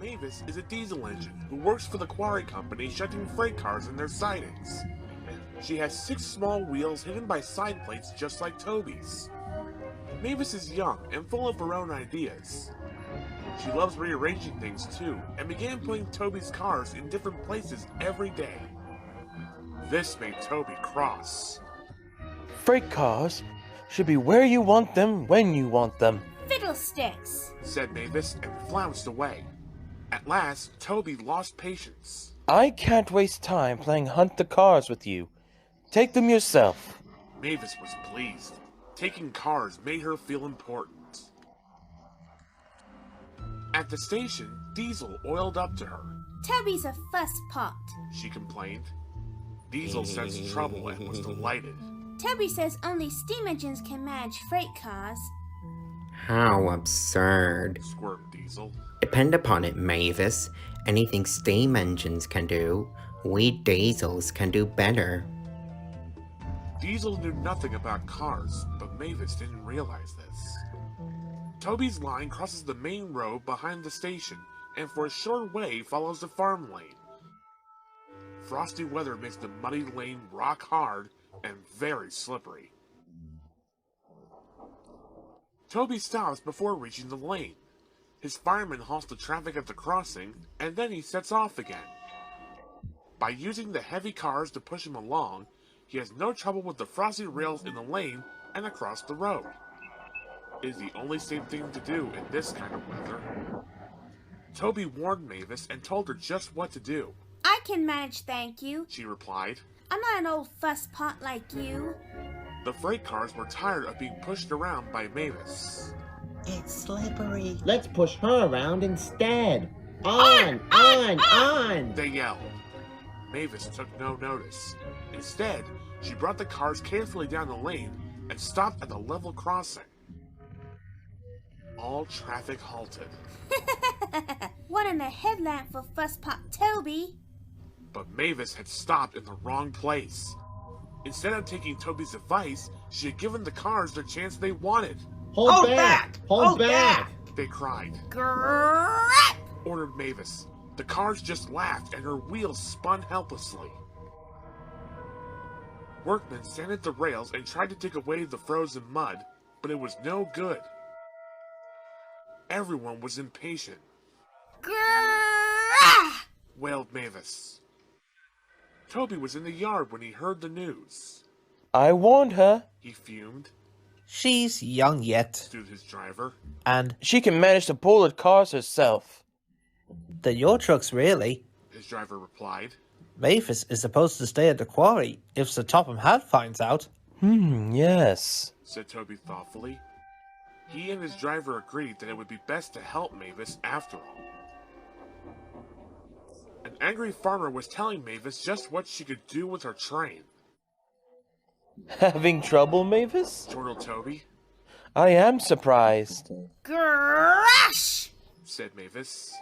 Mavis is a diesel engine who works for the quarry company shunting freight cars in their sidings. She has 6 small wheels hidden by side plates just like Toby's. Mavis is young and full of her own ideas. She loves rearranging things too, and began putting Toby's cars in different places every day. This made Toby cross. Freight cars should be where you want them when you want them, Fiddlesticks, said Mavis and flounced away. At last, Toby lost patience. I can't waste time playing hunt the cars with you. Take them yourself. Mavis was pleased. Taking cars made her feel important. At the station, Diesel oiled up to her. Toby's a fusspot. She complained. Diesel sensed trouble and was delighted. Toby says only steam engines can manage freight cars. How absurd. Squirmed Diesel. Depend upon it, Mavis. Anything steam engines can do, we diesels can do better. Diesel knew nothing about cars, but Mavis didn't realize this. Toby's line crosses the main road behind the station, and for a short way follows the farm lane. Frosty weather makes the muddy lane rock hard and very slippery. Toby stops before reaching the lane. His fireman halts the traffic at the crossing, and then he sets off again. By using the heavy cars to push him along, he has no trouble with the frosty rails in the lane and across the road. It is the only safe thing to do in this kind of weather. Toby warned Mavis and told her just what to do. I can manage, thank you. She replied. I'm not an old fusspot like you. The freight cars were tired of being pushed around by Mavis. It's slippery. Let's push her around instead. On! They yelled. Mavis took no notice. Instead, she brought the cars carefully down the lane and stopped at the level crossing. All traffic halted. One in the headlamp for fusspot Toby. But Mavis had stopped in the wrong place. Instead of taking Toby's advice, she had given the cars the chance they wanted. Hold back! Hold back! They cried. Grrrrap! Ordered Mavis. The cars just laughed and her wheels spun helplessly. Workmen sanded the rails and tried to dig away the frozen mud, but it was no good. Everyone was impatient. Grrrrap! Wailed Mavis. Toby was in the yard when he heard the news. I warned her. He fumed. She's young yet, Stood his driver. and She can manage to pull the cars herself. they're your trucks really. His driver replied. Mavis is supposed to stay at the quarry if Sir Topham Hatt finds out. Yes. Said Toby thoughtfully. He and his driver agreed that it would be best to help Mavis after all. An angry farmer was telling Mavis just what she could do with her train. Having trouble, Mavis? Chortled Toby. I am surprised. Grash! Said Mavis.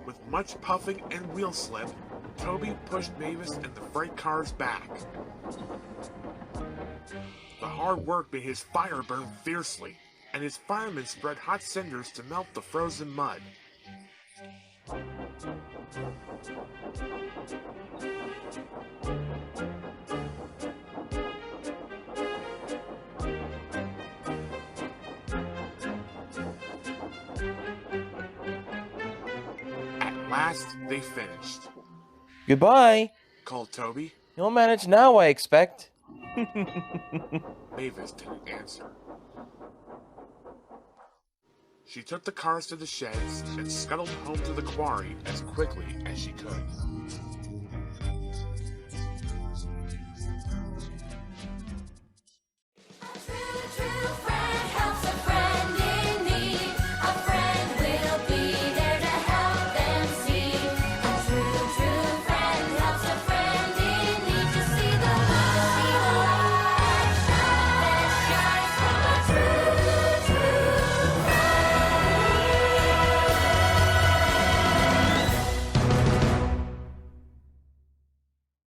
With much puffing and wheel slip, Toby pushed Mavis and the freight cars back. The hard work made his fire burn fiercely, and his firemen spread hot cinders to melt the frozen mud. At last, they finished. Goodbye. Called Toby. You'll manage now, I expect. Mavis didn't answer. She took the cars to the sheds and scuttled home to the quarry as quickly as she could.